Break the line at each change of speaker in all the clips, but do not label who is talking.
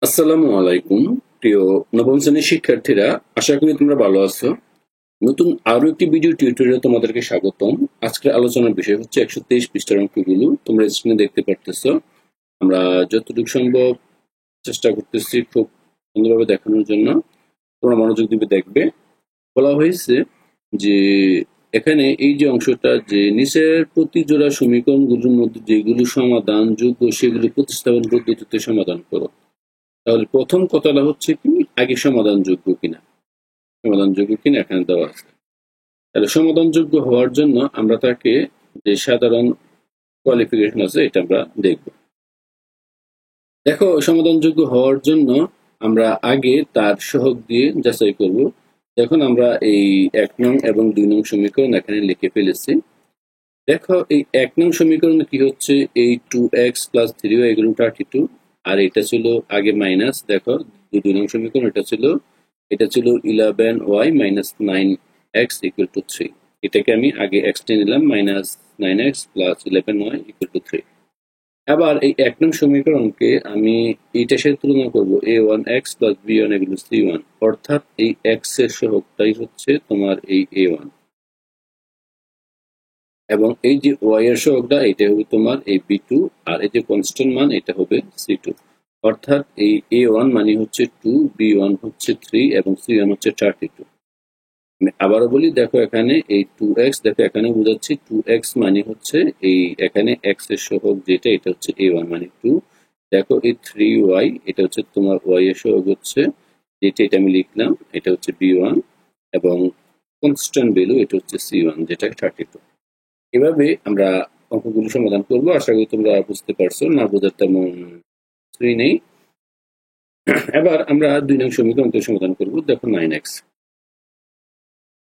আসসালামু আলাইকুম প্রিয় নবম শ্রেণীর শিক্ষার্থীরা, আশা করি তোমরা ভালো আছো। নতুন আরো একটি ভিডিও টিউটোরিয়ালে তোমাদেরকে স্বাগতম। আজকের আলোচনার বিষয় হচ্ছে 123 পৃষ্ঠার অঙ্কগুলো। তোমরা স্ক্রিনে দেখতে পারতেছো। আমরা যতটুকু সম্ভব চেষ্টা করতেছি খুব সুন্দরভাবে দেখানোর জন্য। তোমরা মনোযোগ দিয়ে দেখবে। বলা হয়েছে যে এখানে এই যে অংশটা, যে নিচের প্রতি জোড়া সমীকরণগুলোর মধ্যে যেগুলো সমাধান যোগ্য সেগুলো প্রতিস্থাপন পদ্ধতিতে সমাধান করো। তাহলে প্রথম কথাটা হচ্ছে কি, আগে সমাধানযোগ্য কিনা। সমাধানযোগ্য কিনা এখানে দেওয়া আছে। তাহলে সমাধানযোগ্য হওয়ার জন্য আমরা তাকে যে সাধারণ কোয়ালিফিকেশন আছে এটা আমরা দেখব। দেখো, সমাধানযোগ্য হওয়ার জন্য আমরা আগে তার সহগ দিয়ে যাচাই করব। দেখুন, আমরা এই 1 নং এবং 2 নং সমীকরণ এখানে লিখে ফেলেছি। দেখো, এই 1 নং সমীকরণে কি হচ্ছে, এই 2x প্লাস 3y এগুলো 32, আর এটা ছিল আগে মাইনাস। দেখো, 2 নং সমীকরণ এটা ছিল 11y minus 9x equal to 3। এটাকে আমি আগে x টেনে নিলাম, minus 9x plus 11y equal to 3। আবার এই 1 নং সমীকরণকে আমি এইটার সাথে তুলনা করবো, a1x প্লাস b1 এগুলো c1, অর্থাৎ এই x এর সহগটাই হচ্ছে তোমার এই a1, এবং এই যে y এর সহগটা এটা হবে তোমার এই b2, আর এই যে কনস্ট্যান্ট মান এটা হবে c2। অর্থাৎ এই a1 মানে হচ্ছে 2, b1 হচ্ছে 3 এবং c1 হচ্ছে 32। আমি আবারও বলি, দেখো এখানে এই 2x, দেখো এখানে বোঝাচ্ছি 2x মানে হচ্ছে এই এখানে x এর সহগ যেটা, এটা হচ্ছে a1 মানে 2। দেখো এই 3y, এটা হচ্ছে তোমার y এর সহগ হচ্ছে যেটা, এটা আমি লিখলাম, এটা হচ্ছে b1, এবং কনস্ট্যান্ট ভ্যালু এটা হচ্ছে c1 যেটা 32। এভাবে আমরা অঙ্কগুলো সমাধান করব। আশা করি তোমরা বুঝতে পারছো, না বোঝার তেমন কিছুই নেই। এবার আমরা 2 নং সমীকরণকে সমাধান করব। দেখো 9x,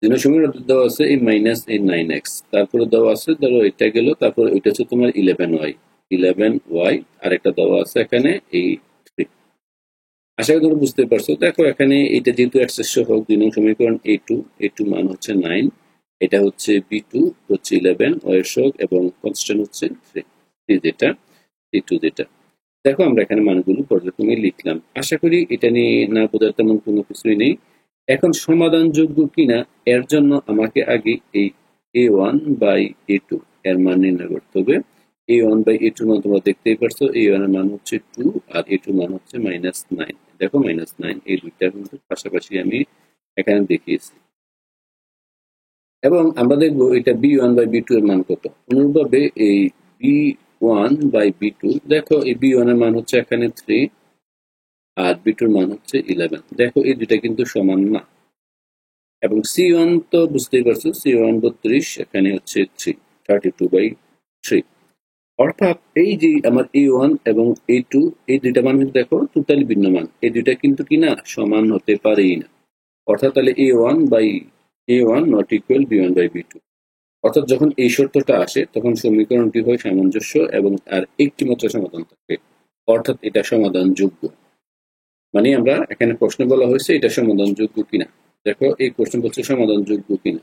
2 নং সমীকরণ দেওয়া আছে এই মাইনাস এই 9x, তারপরে দেওয়া আছে ধরো এটা গেল, তারপর এটা হচ্ছে তোমার 11y, আর একটা দেওয়া আছে এখানে এই 3। আশা করি তোমরা বুঝতে পারছো। দেখো এখানে এটা যেহেতু x এর সহগ, 2 নং সমীকরণ a2 মান হচ্ছে 9, এটা হচ্ছে b2 হচ্ছে 11 y এর সহগ, এবং কনস্ট্যান্ট হচ্ছে 3 যেটা c2 যেটা। দেখো আমরা এখানে মানগুলো পর্যায়ক্রমে লিখলাম। আশা করি এটা নিয়ে না বোঝার তেমন কোনো কিছুই নেই। এখন সমাধানযোগ্য কিনা এর জন্য আমাকে আগে এই a1 বাই a2 এর মান নির্ণয় করতে হবে। a1 বাই a2 মান তোমরা দেখতেই পারছো, a1 এর মান হচ্ছে 2 আর a2 মান হচ্ছে -9। দেখো -9, এই দুইটা কিন্তু পাশাপাশি আমি এখানে দেখিয়েছি। এবং আমরা দেখবো এটা b1 বাই b2 এর মান কত। অনুরূপভাবে এই b1 বাই b2, দেখো এই b1 এর মান হচ্ছে এখানে 3 আর b2 এর মান হচ্ছে 11। দেখো এই দুইটা কিন্তু সমান না। এবং c1 তো বুঝতেই পারছো, c1 32, এখানে হচ্ছে 3, 32/3। অর্থাৎ এই যে আমার a1 এবং a2, এই দুইটা মান কিন্তু দেখো টোটালি ভিন্ন মান, এই দুইটা কিন্তু কিনা সমান হতে পারেই না। অর্থাৎ তাহলে a1 by a1 not equal b1 by b2। অর্থাৎ যখন এই শর্তটা আসে তখন সমীকরণটি হয় সামঞ্জস্য এবং আর একটি মাত্র সমাধান থাকে, অর্থাৎ এটা সমাধানযোগ্য। মানে আমরা এখানে প্রশ্ন বলা হয়েছে এটা সমাধানযোগ্য কিনা। দেখো এই প্রশ্ন বলছে সমাধানযোগ্য কিনা,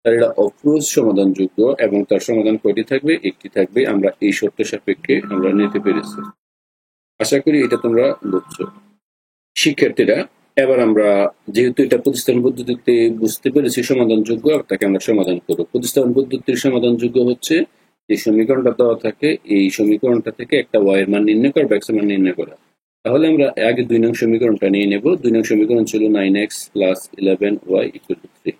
তার এটা অফরোজ সমাধানযোগ্য, এবং তার সমাধান কয়টি থাকবে, একটি থাকবে। আমরা এই শর্ত সাপেক্ষে আমরা নিতে পেরেছি। আশা করি এটা তোমরা বুঝছো শিক্ষার্থীরা। এবার আমরা যেহেতু এটা প্রতিস্থাপন পদ্ধতিতে বুঝতে পেরেছি সমাধানযোগ্য, তাকে আমরা সমাধান করব। প্রতিস্থাপন পদ্ধতির সমাধানযোগ্য হচ্ছে যে সমীকরণটা দেওয়া থাকে, এই সমীকরণটা থেকে একটা y এর মান নির্ণয় করা বা x এর মান নির্ণয় করা। তাহলে আমরা আগে 2 নং সমীকরণটা নিয়ে নেব। 2 নং সমীকরণ ছিল 9x plus 11y equal to 3।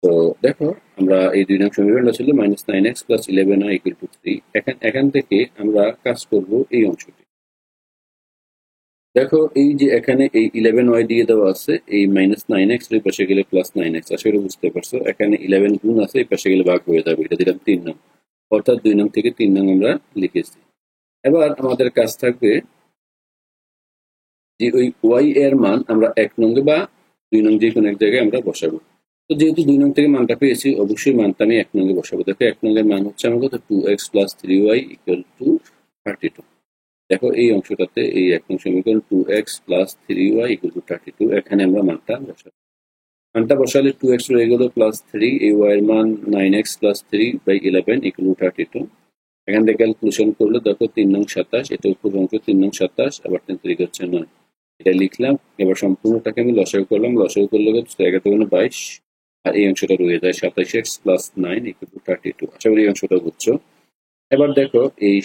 তো দেখো আমরা এই 2 নং সমীকরণটা ছিল -9x plus 11y equal to 3। এখান থেকে আমরা কাজ করব এই অংশটি। দেখো এই যে এখানে এই 11y দিয়ে দেওয়া আছে, এই -9x এর পাশে গেলে +9x, আশা করি বুঝতে পারছো। এখানে 11 গুণ আছে, এই পাশে গেলে ভাগ হয়ে যাবে, এটা দিলাম 3 নং। অর্থাৎ 2 নং থেকে 3 নং আমরা লিখেছি। এবার আমাদের কাজ থাকবে যে ওই y এর মান আমরা 1 নং বা 2 নং যে কোনো এক জায়গায় আমরা বসাবো। তো যেহেতু 2 নং থেকে মানটা পেয়েছি, অবশ্যই মানটা আমি 1 নং এ বসাবো। দেখো 1 নং এর মান হচ্ছে আমার কত, 2x + 3y = 32। দেখো এই অংশটাতে এই 1 নং সমীকরণ 2x + 3y = 32, এখানে আমরা মানটা বসাবো। মানটা বসালে 2x রয়ে গেল +3, এই y এর মান 9x + 3/11 = 32। এখান থেকে ক্যালকুলেশন করলে দেখো 3 নং 27, এটা উপর অঙ্ক 3 নং 27, আবার 3 3 হচ্ছে 9, এটা লিখলাম। এবার সম্পূর্ণটাকে আমি লসাগু করলাম, লসাগু করলে 11 22, আর এই অংশটা রয়ে যায় 27x + 9 = 32। আশা করি এই অংশটা বুঝছো। এবার দেখো এই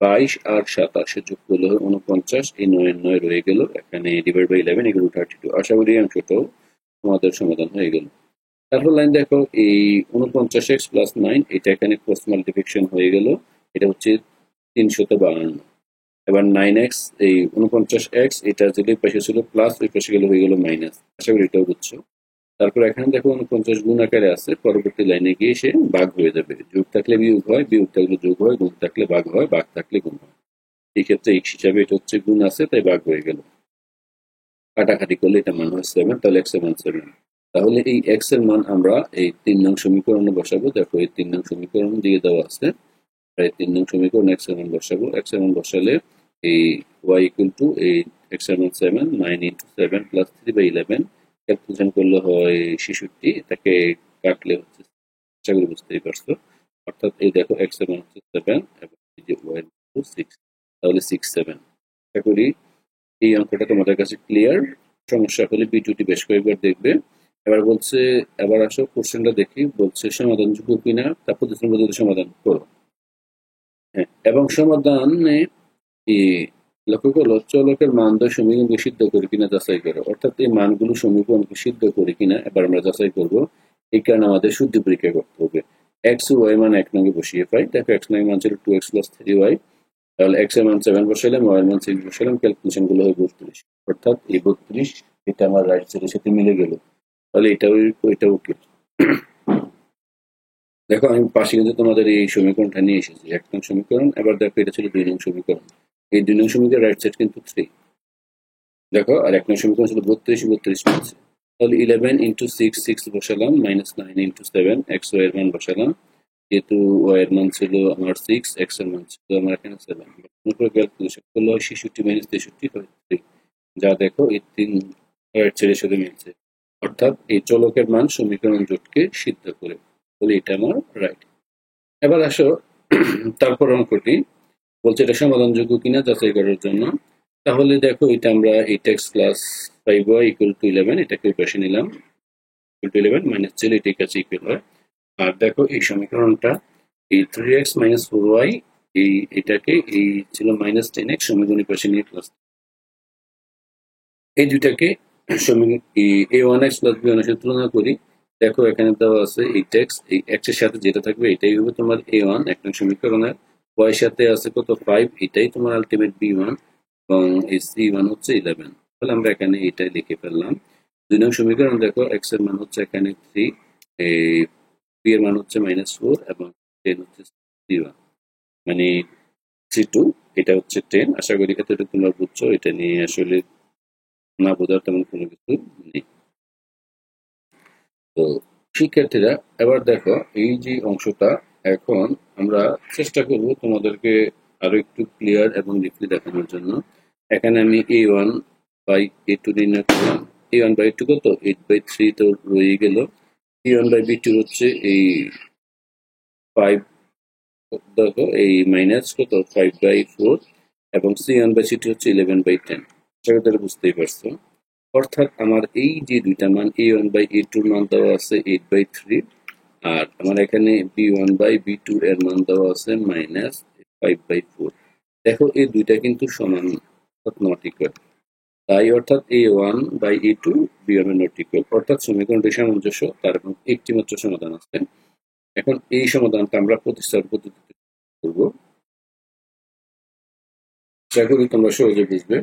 22 আর 27 যোগ করলে 49, এই 9 9 রয়ে গেল, এখানে /11 = 32। আশা করি এই অংশটাও তোমাদের সমাধান হয়ে গেল। তারপর লাইন দেখো এই 49x + 9, এটা এখানে ক্রস মাল্টিপ্লিকেশন হয়ে গেল, এটা হচ্ছে 352। এবার 9x, এই 49x, এটা যদি পাশে ছিল প্লাস, ওই পাশে গেলে হয়ে গেল মাইনাস। আশা করি এটাও বুঝছো। তারপর এখানে দেখো 49 গুণ আকারে আছে, পরবর্তী লাইনে গিয়ে সে ভাগ হয়ে যাবে। যোগ থাকলে বিয়োগ হয়, বিয়োগ থাকলে যোগ হয়, গুণ থাকলে ভাগ হয়, ভাগ থাকলে গুণ হয়। এই ক্ষেত্রে x হিসাবে এটা হচ্ছে গুণ আছে, তাই ভাগ হয়ে গেল। কাটাকাটি করলে এটা মান হয় 7, তাহলে x এর মান 7। তাহলে এই x এর মান আমরা এই 3 নং সমীকরণে বসাবো। দেখো এই 3 নং সমীকরণ দিয়ে দেওয়া আছে, এই 3 নং সমীকরণ x এর মান বসাবো। x এর মান বসালে এই y = এই x এর মান 7, 9 × 7 + 3/11, ক্যালকুলেশন করলে হয় 66, এটাকে কাটলে হচ্ছে, আশা করি বুঝতেই পারছো। অর্থাৎ এই দেখো x এর মান হচ্ছে 7 এবং এই যে y এর মান হচ্ছে 6, তাহলে 6 7। আশা করি এই অঙ্কটা তোমাদের কাছে ক্লিয়ার। সমস্যা হলে ভিডিওটি বেশ কয়েকবার দেখবে। এবার বলছে, এবার আসো কোশ্চেনটা দেখি, বলছে সমাধানযোগ্য কিনা তা পদ্ধতির মধ্যে সমাধান করো। হ্যাঁ, এবং সমাধানে লক্ষ্য করো চলকের মানদণ্ড সমীকরণকে সিদ্ধ করে কিনা যাচাই করো। অর্থাৎ এই মানগুলো সমীকরণকে সিদ্ধ করে কিনা এবার আমরা যাচাই করব। এই কারণে আমাদের শুদ্ধি পরীক্ষা করতে হবে। এক্স ও ওয়াই মান 1 নঙ্গে বসিয়ে পাই। দেখো x নং মান ছিল 2x + 3y, তাহলে x এর মান 7 বসাইলাম, y এর মান 6 বসাইলাম, ক্যালকুলেশন গুলো হয় 32। অর্থাৎ এই 32, এটা আমার রাইট সাইডের সাথে মিলে গেল। তাহলে এটা ওকে। দেখো আমি পাশে কিন্তু তোমাদের এই সমীকরণটা নিয়ে এসেছি, 1 নং সমীকরণ। এবার দেখো এটা ছিল 2 নং সমীকরণ। এই 2 নং সমীকরণ রাইট সাইড কিন্তু 3। দেখো আর 1 নং সমীকরণ ছিল 32, 32 নিয়েছে। তাহলে 11 × 6, 6 বসালাম, -9 × 7, x y এর মান বসালাম। যেহেতু y এর মান ছিল আমার 6, x এর মান ছিল আমার এখানে 7, উপরে ক্যালকুলেশন করলে 66 - 63 হয় 3। যা দেখো এই 3 রাইট সাইডের সাথে মিলছে। অর্থাৎ এই চলকের মান সমীকরণ জোটকে সিদ্ধ করে। তাহলে এটা আমার রাইট। এবার আসো তারপর অঙ্কটি বলছে এটা সমাধানযোগ্য কিনা যাচাই করার জন্য। তাহলে দেখো এটা আমরা 8x + 5y = 11, এটাকে পাশে নিলাম, = 11 - ছিল এটার কাছে ইকুয়াল হয়। আর দেখো এই সমীকরণটা এই 3x - 4y, এটাকে এই ছিল -10x, সমীকরণের পাশে নিয়ে প্লাস, এই দুইটাকে a1x + b1x এর তুলনা করি। দেখো এখানে দেওয়া আছে 8x, এই x এর সাথে যেটা থাকবে এটাই হবে তোমার a1 1 নং সমীকরণের, y এর সাথে আছে কত 5, এটাই তোমার আলটিমেট b1, এবং এই c1 হচ্ছে 11। তাহলে আমরা এখানে এটাই লিখে ফেললাম। 2 নং সমীকরণ দেখো x এর মান হচ্ছে এখানে 3, এই b এর মান হচ্ছে -4, এবং 10 হচ্ছে c1, মানে c2, এটা হচ্ছে 10। আশা করি এতটুকু তোমরা বুঝছো। এটা নিয়ে আসলে না বোঝার তেমন কোনো কিছু নেই। তো শিক্ষার্থীরা এবার দেখো এই যে অংশটা, এখন আমরা চেষ্টা করব তোমাদেরকে আরো একটু ক্লিয়ার এবং ডিপলি দেখানোর জন্য। এখানে আমি a1/a2 নির্ণয় করলাম। a1/a2 কত 8/3, তো রয়ে গেল। a1/b2 হচ্ছে এই 5, দেখো এই মাইনাস কত 5/4, এবং c1/c2 হচ্ছে 11/10। সেটা বুঝতেই পারছো। অর্থাৎ আমার এই যে দুইটা মান a1/a2 এর মান দেওয়া আছে 8/3, আর আমার এখানে b1/b2 এর মান দেওয়া আছে -5/4। দেখো এই দুইটা কিন্তু সমান, অর্থাৎ নট ইকুয়াল। তাই অর্থাৎ a1/a2 b1 এর নট ইকুয়াল, অর্থাৎ সমীকরণটি সামঞ্জস্য, তার এবং একটি মাত্র সমাধান আছে। এখন এই সমাধানটা আমরা প্রতিস্থাপন পদ্ধতিতে করব। আশা করি তোমরা সহজে বুঝবে।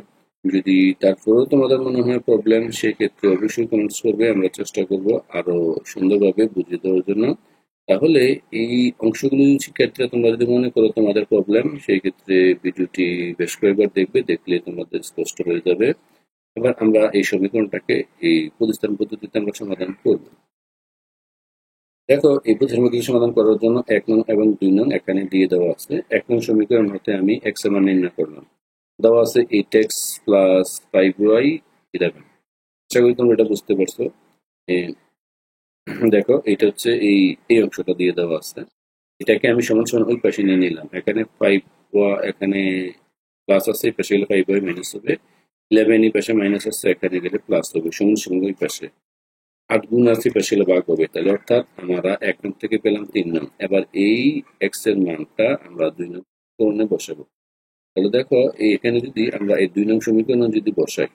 যদি তারপরেও তোমাদের মনে হয় প্রবলেম, সেক্ষেত্রে অবশ্যই কমেন্টস করবে, আমরা চেষ্টা করব আরো সুন্দরভাবে বুঝিয়ে দেওয়ার জন্য। তাহলে এই অংশগুলো শিক্ষার্থীরা তোমরা যদি মনে করো তোমাদের প্রবলেম, সেই ক্ষেত্রে ভিডিওটি বেশ কয়েকবার দেখবে, দেখলে তোমাদের স্পষ্ট হয়ে যাবে। এবার আমরা এই সমীকরণটাকে এই প্রতিস্থাপন পদ্ধতিতে আমরা সমাধান করব। দেখো এই প্রতিস্থাপন পদ্ধতি সমাধান করার জন্য 1 নং এবং 2 নং এখানে দিয়ে দেওয়া আছে। 1 নং সমীকরণ হতে আমি x এর মান নির্ণয় করলাম, দেওয়া আছে 8x + 5y 11। আশা করি তোমরা এটা বুঝতে পারছো। দেখো এটা হচ্ছে এই অংশটা দিয়ে দেওয়া আছে। এটাকে আমি সমান সমান ওই পাশে নিয়ে নিলাম। এখানে 5 এখানে প্লাস আছে, এই পাশে গেলে 5 হয় মাইনাস হবে, 11 এই পাশে মাইনাস আছে, এখানে গেলে প্লাস হবে, সমান সমান ওই পাশে 8 গুণ আছে, এই পাশে গেলে ভাগ হবে। তাহলে অর্থাৎ আমরা 1 নং থেকে পেলাম 3 নং। এবার এই এক্স এর মানটা আমরা 2 নং সমীকরণে বসাবো। তাহলে দেখো এখানে যদি আমরা এই 2 নং সমীকরণে যদি বসাই,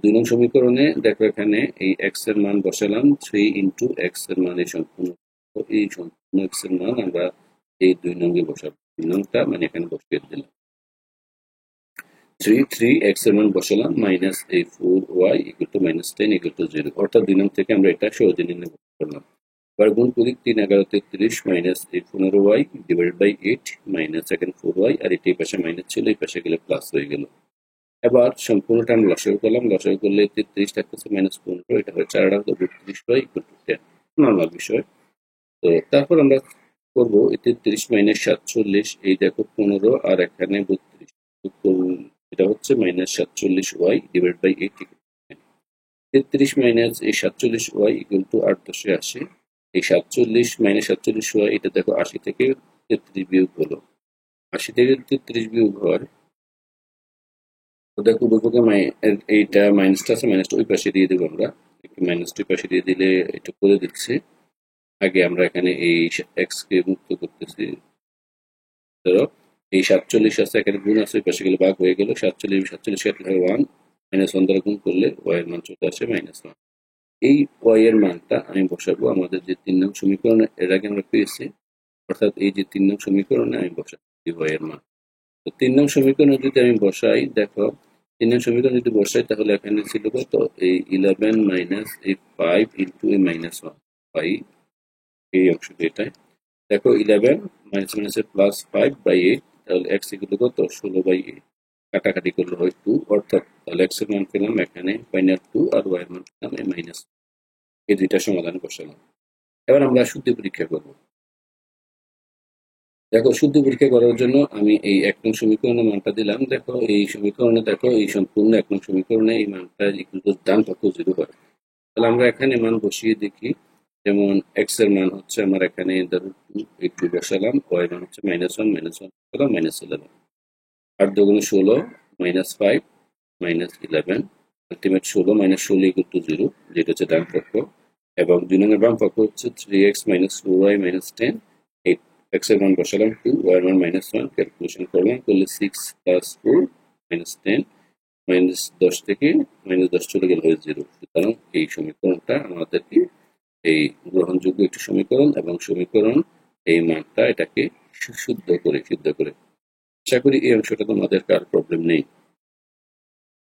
2 নং সমীকরণে দেখো এখানে এই এক্স এর মান বসালাম 3 ইন্টু এক্স এর মান, এই সম্পূর্ণ এক্স এর মান আমরা এই 2 নঙ্গে বসাবো। 2 নংটা মানে এখানে বসিয়ে দিলাম 3 এক্স এর মান বসালাম মাইনাস এই 4y equal to minus 10 equal to 0, অর্থাৎ 2 নং থেকে আমরা এটা সহজে নির্ণয় করতে পারলাম। এবার গুণ করি, 3 11 33 মাইনাস এই 15y ডিভাইডেড বাই 8 মাইনাস এখানে 4y, আর এটা এই পাশে মাইনাস ছিল, এই পাশে গেলে প্লাস হয়ে গেল। এবার সম্পূর্ণটা আমি লসাগু করলাম, লসাগু করলে 33 থাকতেছে মাইনাস 15, এটা হয় 4 হলো 32y ইকুয়াল টু 10, নর্মাল বিষয়। তো তারপর আমরা করবো 33 মাইনাস 47, এই দেখো 15 আর এখানে 32, এটা হচ্ছে minus 47y divide by 8 33 minus এই 47y ইকুয়াল টু 8 10 80, এই 47 মাইনাস 47y, এটা দেখো 80 থেকে 33 বিয়োগ হলো, 80 থেকে 33 বিয়োগ হয়, তো দেখো উভয়পক্ষে এইটা মাইনাসটা আছে, মাইনাসটা ওই পাশে দিয়ে দেবো আমরা, একটু মাইনাসটা ওই পাশে দিয়ে দিলে এটা করে দিচ্ছি। আগে আমরা এখানে এই এক্স কে মুক্ত করতেছি, ধরো এই 47 আছে, এখানে গুণ আছে, ওই পাশে গেলে ভাগ হয়ে গেল, 47 সাথে হয় 1, মাইনাস 1 দ্বারা গুণ করলে ওয়াই এর মান চলে আসে -1। এই ওয়াই এর মানটা আমি বসাবো আমাদের যে 3 নং সমীকরণে এর আগে আমরা পেয়েছি, অর্থাৎ এই যে 3 নং সমীকরণে আমি বসাবো এই ওয়াই এর মান। তো 3 নং সমীকরণে যদি আমি বসাই, দেখো 3 নং সমীকরণ যদি বসাই তাহলে এখানে ছিল কত, এই 11 মাইনাস এই 5 ইন্টু এই -1 বাই এই অংশটি, এটাই দেখো 11 মাইনাস মাইনাসে প্লাস 5 বাই 8, তাহলে এক্স ইকুয়াল কত 16 বাই 8, কাটাকাটি করলে হয় 2, অর্থাৎ তাহলে এক্স এর মান পেলাম এখানে ফাইনাল 2 আর ওয়াই এর মান পেলাম মাইনাস। এই দুইটা সমাধান বসালাম। এবার আমরা শুদ্ধি পরীক্ষা করব। দেখো শুদ্ধি পরীক্ষা করার জন্য আমি এই 1 নং সমীকরণের মানটা দিলাম, দেখো এই সমীকরণে, দেখো এই সম্পূর্ণ 1 নং সমীকরণে এই মানটা ইকুয়াল টু ডান পক্ষ 0 হয়। তাহলে আমরা এখানে মান বসিয়ে দেখি, যেমন এক্স এর মান হচ্ছে আমার এখানে ধরো 2, এই 2 বসালাম, ওয়াই মান হচ্ছে -1 বসালাম -11, 8 দুগুণে 16 -5 -11, আলটিমেট 16 -16 ইকুয়াল টু 0, যেটা হচ্ছে ডান পক্ষ, এবং 2 নং এর বাম পক্ষ হচ্ছে 3x - 4y - 10, এই x এর মান বসালাম 2, y এর মান -1, ক্যালকুলেশন করলাম, করলে 6 + 4 -10, -10 থেকে -10 চলে গেলে হয় 0। সুতরাং এই সমীকরণটা আমাদেরকে এই গ্রহণযোগ্য একটি সমীকরণ, এবং সমীকরণ এই মানটা এটাকে সিদ্ধ করে। আশা করি এই অংশটা তোমাদের কার প্রবলেম নেই।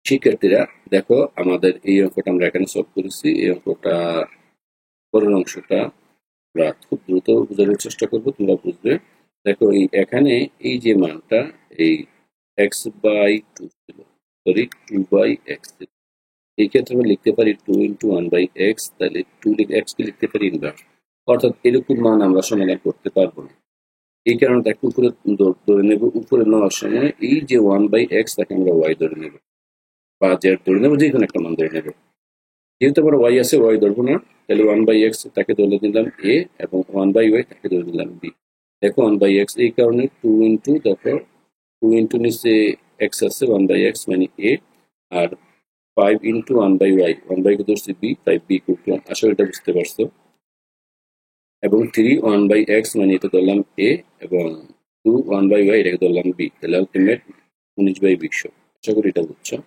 শিক্ষার্থীরা দেখো আমাদের এই অঙ্কটা আমরা এখানে সলভ করেছি, এই অঙ্কটা পরের অংশটা আমরা খুব দ্রুত বোঝানোর চেষ্টা করবো, তোমরা বুঝবে। দেখো এই এখানে এই যে মানটা এই x/2 ছিল, সরি 2/x, এই ক্ষেত্রে আমরা লিখতে পারি 2 × 1/x, তাহলে 2 x কে লিখতে পারি ইনভার্স, অর্থাৎ এরকম মান আমরা সমাধান করতে পারবো না। এই কারণে তাকে উপরে ধরে নেব, উপরে নেওয়ার সময় এই যে 1/x তাকে আমরা y ধরে নেব, বা z ধরে নেব, যে কোনো একটা মান ধরে নেব। যেহেতু আমার y আছে, y ধরবো না, তাহলে 1/x তাকে ধরে দিলাম a, এবং 1/y তাকে ধরে দিলাম b। দেখো 1/x, এই কারণে 2 ইন্টু, দেখো 2 ইন্টু নিচে x আছে 1/x মানে a, R 5 into 1/y, 1/y কে ধরছি b, তাই b ইকুয়াল টু 1। আসলে এটা বুঝতে পারছো। এবং 3 1/x মানে এটা ধরলাম a, এবং 2 1/y এটাকে ধরলাম b, তাহলে আলটিমেট 19/20। আশা করি এটা বুঝছো।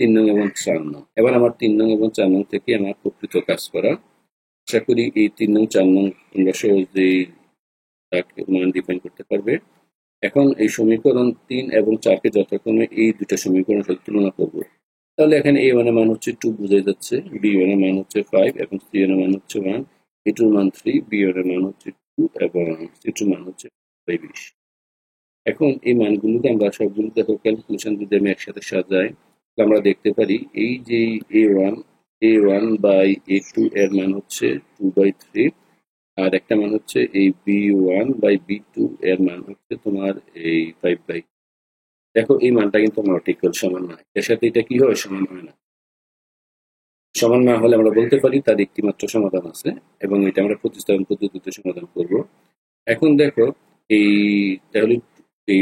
3 নং এবং 4 নং, এবার আমার 3 নং এবং 4 নং থেকে আমার প্রকৃত কাজ করা। আশা করি এই 3 নং 4 নং তোমরা সহজেই মান ডিফাইন করতে পারবে। এখন এই সমীকরণ 3 এবং 4 কে যথাক্রমে এই দুটো সমীকরণের সাথে তুলনা করব। তাহলে এখানে a1 এর মান হচ্ছে 2 বোঝাই যাচ্ছে, b1 এর মান হচ্ছে 5, এবং c1 এর মান হচ্ছে 1, a2 এর মান 3, b1 এর মান হচ্ছে 2, এবং c2 এর মান হচ্ছে 20। এখন এই মানগুলোকে আমরা সবগুলো দেখো ক্যালকুলেশন যদি আমি একসাথে সাজাই, তাহলে আমরা দেখতে পারি এই যে a1/a2 এর মান হচ্ছে 2/3, আর একটা মান হচ্ছে এই b1/b2 এর মান হচ্ছে তোমার এই 5/, দেখো এই মানটা কিন্তু আমরা ঠিক করে সমান নয়, এর সাথে এটা কি হয়, সমান হয় না। সমান না হলে আমরা বলতে পারি তার একটি মাত্র সমাধান আছে, এবং এটা আমরা প্রতিস্থাপন পদ্ধতিতে সমাধান করব। এখন দেখো এই তাহলে এই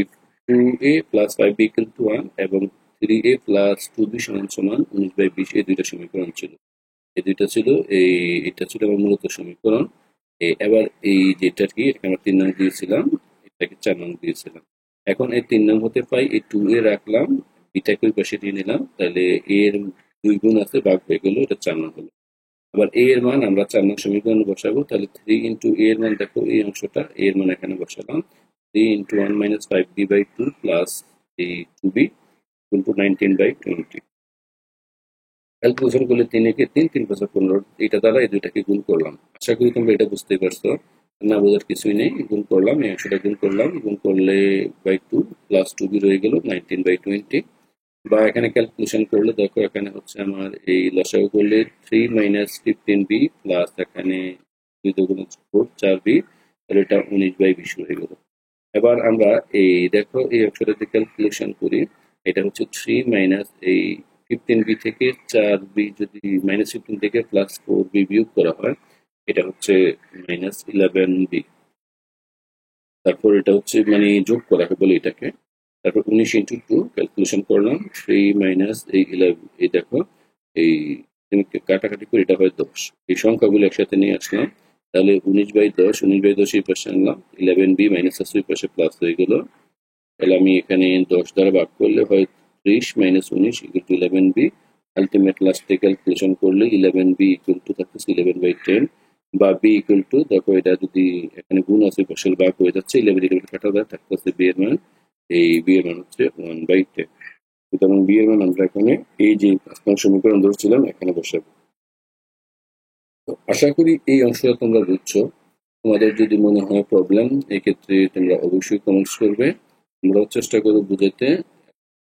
2a plus 5b equal to 1 এবং 3a প্লাস 2b সমান সমান 19/20 এই দুইটা সমীকরণ ছিল। এই দুইটা ছিল এই এটা ছিল আমার মূলত সমীকরণ। এবার এই যেটা কি এখানে আমরা 3 নং দিয়েছিলাম, এটাকে 4 নং দিয়েছিলাম। এখন এই 3 নং হতে পাই এই 2a রাখলাম, বিটাকে ওই পাশে নিয়ে নিলাম, তাহলে a এর 2 গুণ আছে ভাগ হয়ে গেল, এটা 4 নং হলো। আবার a এর মান আমরা 4 নং সমীকরণে বসাবো, তাহলে 3 ইন্টু a এর মান দেখো এই অংশটা, a এর মান এখানে বসালাম, 3 ইন্টু 1 মাইনাস 5b/2 প্লাস এই 2b ইকুয়াল টু 19/20। ক্যালকুলেশন করলে 3 একে 3, 3 5 15, এটা দ্বারা এই দুইটাকে গুণ করলাম। আশা করি তোমরা এটা বুঝতে পারছো, না বোঝার কিছুই নেই। গুণ করলাম, এই অংশটা গুণ করলাম, গুণ করলে বাই 2 প্লাস 2b রয়ে গেল 19/20। বা এখানে ক্যালকুলেশন করলে দেখো এখানে হচ্ছে আমার এই লসাগু করলে 3 মাইনাস 15b প্লাস এখানে 2 দুগুণ 4 4b, তাহলে এটা 19/20 হয়ে গেল। এবার আমরা এই দেখো এই অংশটা যদি ক্যালকুলেশন করি, এটা হচ্ছে 3 মাইনাস এই 15b থেকে 4b, যদি মাইনাস 15 থেকে প্লাস 4b বিয়োগ করা হয়, এটা হচ্ছে মাইনাস 11b। তারপর এটা হচ্ছে মানে যোগ করা হয় বলে এটাকে। তারপর 19 ইন্টু 2 ক্যালকুলেশন করলাম, 3 মাইনাস এই 11, এই দেখো এই তুমি কাটাকাটি করে এটা হয় 10। এই সংখ্যাগুলো একসাথে নিয়ে আসলাম, তাহলে 19/10, 19/10 এই পাশে আনলাম, 11b মাইনাস আছে ওই পাশে প্লাস হয়ে গেল। তাহলে আমি এখানে 10 দ্বারা ভাগ করলে হয় 30 minus 19 equal to 11b। Ultimate লাস্টে ক্যালকুলেশন করলে 11b ইকুয়াল টু থাকতেছে 11/10, বা b ইকুয়াল টু দেখো এটা যদি এখানে গুণ আছে পাশে ভাগ হয়ে যাচ্ছে, 11 ইকুয়াল টু কাটা যায়, থাকতেছে b এর মান, এই b এর মান হচ্ছে 1/10। সুতরাং b এর মান আমরা এখানে এই যে 5 নং সমীকরণ ধরছিলাম এখানে বসাবো। তো আশা করি এই অংশটা তোমরা বুঝছো। তোমাদের যদি মনে হয় প্রবলেম, এক্ষেত্রে তোমরা অবশ্যই কমেন্টস করবে, আমরাও চেষ্টা করবো বুঝাতে।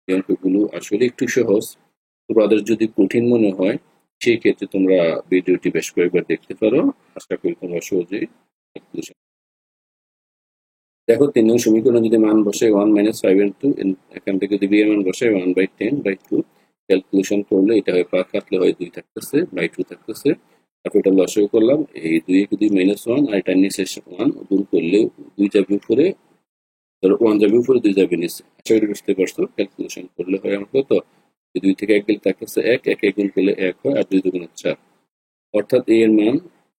এই অঙ্কগুলো আসলে একটু সহজ, তোমাদের যদি কঠিন মনে হয় সেই ক্ষেত্রে তোমরা ভিডিওটি বেশ কয়েকবার দেখতে পারো। আশা করি তোমরা সহজেই calculation। দেখো 3 নং সমীকরণ যদি মান বসে 1 মাইনাস 5/2, এখান থেকে যদি বি এর মান বসে 1/10/2, ক্যালকুলেশন করলে এটা হয় 5 কাটলে হয় 2 থাকতেছে, বাই 2 থাকতেছে। তারপর এটা লসাগু করলাম, এই 2 এ 2 মাইনাস 1 আর এটা নিচে 1 গুণ করলে 2 যাবে উপরে, ধরো 1 যাবে উপরে 2 যাবে নিচে। আশা করি বুঝতে পারছো। ক্যালকুলেশন করলে হয় আমার কত, 2 থেকে 1 গেলে থাকতেছে 1, 1 এ গুণ করলে 1 হয়, আর 2 দুগুণ 4, অর্থাৎ a এর মান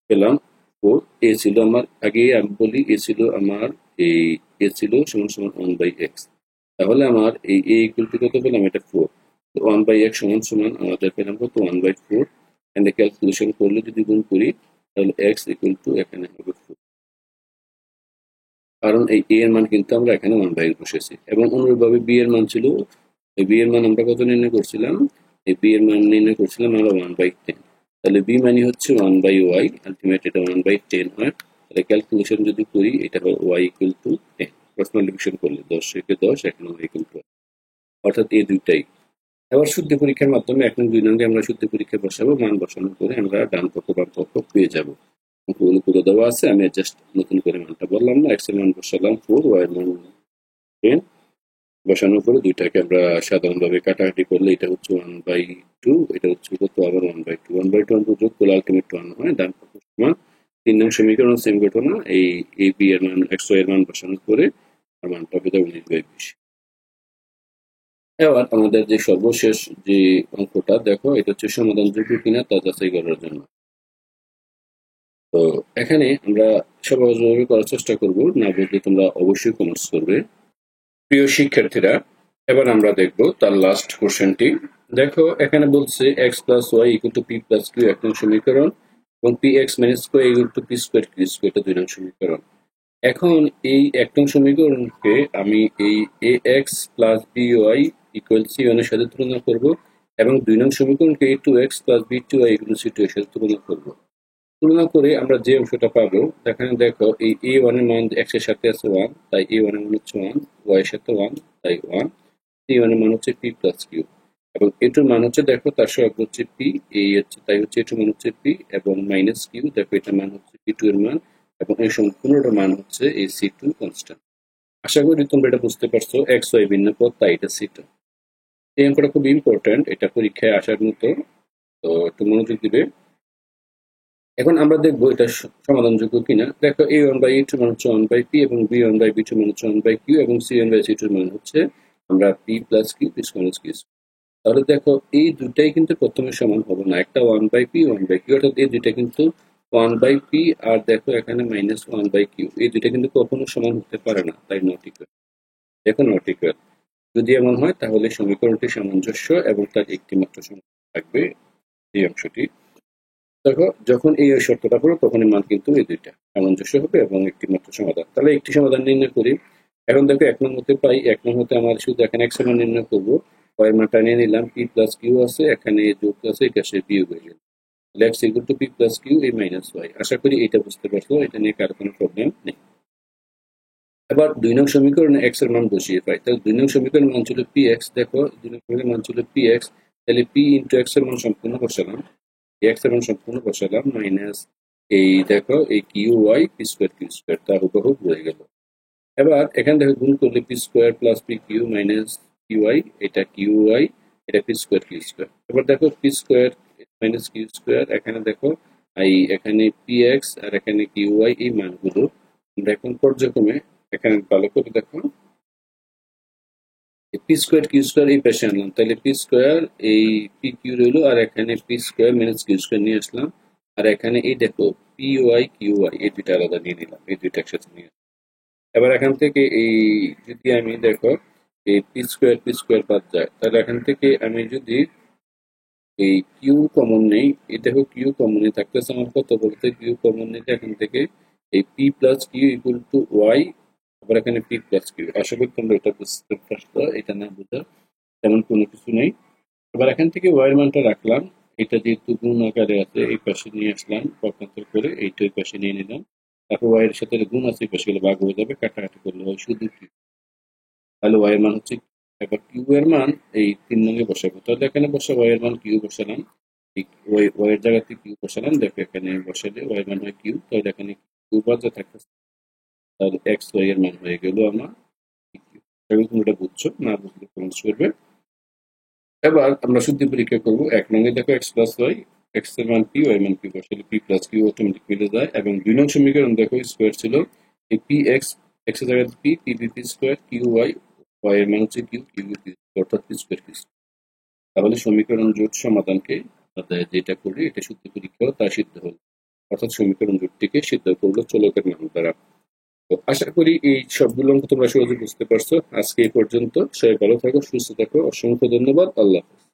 পেলাম 4। a ছিল আমার, আগে আমি বলি a ছিল আমার এই a ছিল সমান সমান 1/x, তাহলে আমার এই a ইকুয়াল টু কত পেলাম, এটা 4। তো 1/x সমান সমান আমাদের পেলাম কত, 1/4। এখানে ক্যালকুলেশন করলে যদি গুণ করি, তাহলে x ইকুয়াল টু এখানে হবে 4, কারণ এই a এর মান কিন্তু আমরা এখানে 1/x বসেছি। এবং অনুরূপভাবে b এর মান ছিল, এই b এর মান আমরা কত নির্ণয় করছিলাম, এই b এর মান নির্ণয় করছিলাম আমরা 1/10। তাহলে b মানে হচ্ছে 1/y, আলটিমেট এটা 1/10 হয়। তাহলে ক্যালকুলেশন যদি করি, এটা হয় y equal to 10, cross multiplication করলে 10 থেকে 10, এখানে y ইকুয়াল টু, অর্থাৎ এই দুইটাই। এবার শুদ্ধ পরীক্ষার মাধ্যমে এখন 2 নঙ্গে আমরা শুদ্ধ পরীক্ষা বসাবো, মান বসানোর পরে আমরা ডান পক্ষ বাম পক্ষ পেয়ে যাবো। অঙ্কগুলো করে দেওয়া আছে, আমি জাস্ট নতুন করে মানটা বললাম না, x এর মান বসালাম 4, y এর মান 10, বসানোর পরে দুইটাকে আমরা সাধারণভাবে কাটাকাটি করলে এটা হচ্ছে 1/2, এটা হচ্ছে কত আবার 1/2, 1/2 যোগ করলে আলটিমেট 1 হয়, ডান পক্ষ সমান। 3 নং সমীকরণ সেম ঘটনা, এই a b এর মান x y এর মান বসানোর পরে আর মানটা হবে 19/20। এবার আমাদের যে সর্বশেষ যে অঙ্কটা দেখো, এটা হচ্ছে সমাধানযোগ্য কিনা তা যাচাই করার জন্য। তো এখানে আমরা সহজভাবে করার চেষ্টা করব, না বুঝলে তোমরা অবশ্যই কমেন্টস করবে। প্রিয় শিক্ষার্থীরা, এবার আমরা দেখব তার লাস্ট কোশ্চেনটি। দেখো এখানে বলছে x plus y equal to p plus q এক নং সমীকরণ, এবং p x minus q equal to p square q square, এটা 2 নং সমীকরণ। এখন এই 1 নং সমীকরণকে আমি এই a x plus b y equal c one এর সাথে তুলনা করব, এবং 2 নং সমীকরণকে a two x plus b two y equal c two এর সাথে তুলনা করব। তুলনা করে আমরা যে অংশটা পাবো, এখানে দেখো এই এ ওয়ান এর মান এক্স এর সাথে আছে 1, তাই এ ওয়ান এর মান হচ্ছে 1, ওয়াই এর সাথে 1 তাই 1, সি ওয়ান এর মান হচ্ছে পি প্লাস কিউ, এবং এ টুর মান হচ্ছে দেখো তার সহগ হচ্ছে পি, এই হচ্ছে তাই হচ্ছে এ টুর মান হচ্ছে পি, এবং মাইনাস কিউ দেখো এটার মান হচ্ছে পি টু এর মান, এবং এই সম্পূর্ণটার মান হচ্ছে এই সি টু কনস্ট্যান্ট। আশা করি তোমরা এটা বুঝতে পারছো, এক্স ওয়াই ভিন্ন পদ তাই এটা সি টু। এই অঙ্কটা খুব ইম্পর্টেন্ট, এটা পরীক্ষায় আসার মতো, তো একটু মনোযোগ দিবে। এখন আমরা দেখবো এটা সমাধানযোগ্য কিনা। দেখো a1/a2 মান হচ্ছে 1/p এবং b1/b2 মান হচ্ছে 1/q এবং c1/c2 মান হচ্ছে আমরা p plus q p square q। তাহলে দেখো এই দুটাই কিন্তু প্রথমে সমান হবে না, একটা 1/p 1/q, অর্থাৎ এই দুইটা কিন্তু 1/p আর দেখো এখানে মাইনাস 1/q, এই দুইটা কিন্তু কখনো সমান হতে পারে না, তাই নট ইকুয়াল। দেখো নট ইকুয়াল, যদি এমন হয় তাহলে সমীকরণটি সামঞ্জস্য এবং তার একটি মাত্র সমাধান থাকবে, এই অংশটি। দেখো যখন এই শর্তটা পড়ো তখন মান কিন্তু এই দুইটা সামঞ্জস্য হবে এবং একটি মাত্র সমাধান। তাহলে একটি সমাধান নির্ণয় করি। এখন দেখো 1 নং হতে পাই, 1 নং হতে আমার শুধু এখানে x এর মান নির্ণয় করবো। y এর মানটা নিয়ে নিলাম, p প্লাস q আছে, এখানে যোগ আছে, এটা সে বিয়োগ হয়ে গেল। x equal to p plus q এই মাইনাস y। আশা করি এটা বুঝতে পারছো, এটা নিয়ে কারো কোনো প্রবলেম নেই। এবার 2 নং সমীকরণে x এর মান বসিয়ে পাই। তাহলে 2 নং সমীকরণের মান ছিল px, দেখো 2 নং সমীকরণের মান ছিল px, তাহলে p ইনটু x এর মান সম্পূর্ণ বসালাম, x এর মান সম্পূর্ণ বসালাম, মাইনাস এই দেখো এই q y p square q square তার হুবহু হয়ে গেল। এবার এখানে দেখো গুণ করলে p square plus p q minus q y, এটা কিউ ওয়াই, এটা পি স্কোয়ার কিউ স্কোয়ার। এবার দেখো p square minus q square, এখানে দেখো এই এখানে পি এক্স আর এখানে কিউ ওয়াই, এই মানগুলো আমরা এখন পর্যায়ক্রমে এখানে ভালো করে দেখো পি স্কোয়ার কিউ স্কোয়ার এই পাশে আনলাম, তাহলে পি স্কোয়ার এই পি কিউ রইলো আর এখানে p square minus q square নিয়ে আসলাম, আর এখানে এই দেখো পি ওয়াই কিউ ওয়াই এই দুইটা আলাদা নিয়ে নিলাম, এই দুইটা একসাথে নিয়ে। এবার এখান থেকে এই যদি আমি দেখো এই পি স্কোয়ার বাদ যায়, তাহলে এখান থেকে আমি যদি এই কিউ কমন নেই, এই দেখো কিউ কমন নেই থাকতেছে আমার কত বলতে, কিউ কমন নিতে এখান থেকে এই p plus q equal to y, আবার এখানে পি প্লাস কিউ। আশা করি তোমরা এটা বুঝতে পারছো, এটা না বোঝা তেমন কোনো কিছু নেই। এবার এখান থেকে ওয়াই এর মানটা রাখলাম, এটা যেহেতু গুণ আকারে আছে এই পাশে নিয়ে আসলাম, পক্ষান্তর করে এইটা ওই পাশে নিয়ে নিলাম, তারপর ওয়াই এর সাথে গুণ আছে এই পাশে গেলে ভাগ হয়ে যাবে, কাটাকাটি করলে হয় শুধু কিউ, তাহলে ওয়াই এর মান হচ্ছে। এবার কিউ এর মান এই 3 নং এ বসাবো, তাহলে এখানে বসে ওয়াই এর মান কিউ বসালাম, ওয়াই এর জায়গাতে কিউ বসালাম, দেখো এখানে বসালে ওয়াই এর মান হয় কিউ, তাহলে এখানে কিউ বাদ যা থাকতেছে, তাহলে এক্স ওয়াই এর মান হয়ে গেল আমার কিউ। তুমি এটা বুঝছো, না বুঝলে কমেন্টস করবে। এবার আমরা শুদ্ধি পরীক্ষা করবো। 1 নং এ দেখো এক্স প্লাস ওয়াই, এক্স এর মান পি, ওয়াই মান পি, বসালে পি প্লাস কিউ অটোমেটিক মিলে যায়। এবং 2 নং সমীকরণ দেখো স্কোয়ার ছিল, এই পি এক্স, এক্স এর জায়গায় p, p by p square, q y, y এর মান হচ্ছে কিউ, কিউ বি পি, অর্থাৎ পি স্কোয়ার কিউ। তাহলে সমীকরণ জোট সমাধানকে যেটা করি এটা শুদ্ধি পরীক্ষাও তা সিদ্ধ হলো, অর্থাৎ সমীকরণ জোটটিকে সিদ্ধ করলো চলকের মান দ্বারা। তো আশা করি এই সবগুলো অঙ্ক তোমরা সহজে বুঝতে পারছো। আজকে এই পর্যন্ত, সবাই ভালো থাকো, সুস্থ থাকো, অসংখ্য ধন্যবাদ, আল্লাহ হাফেজ।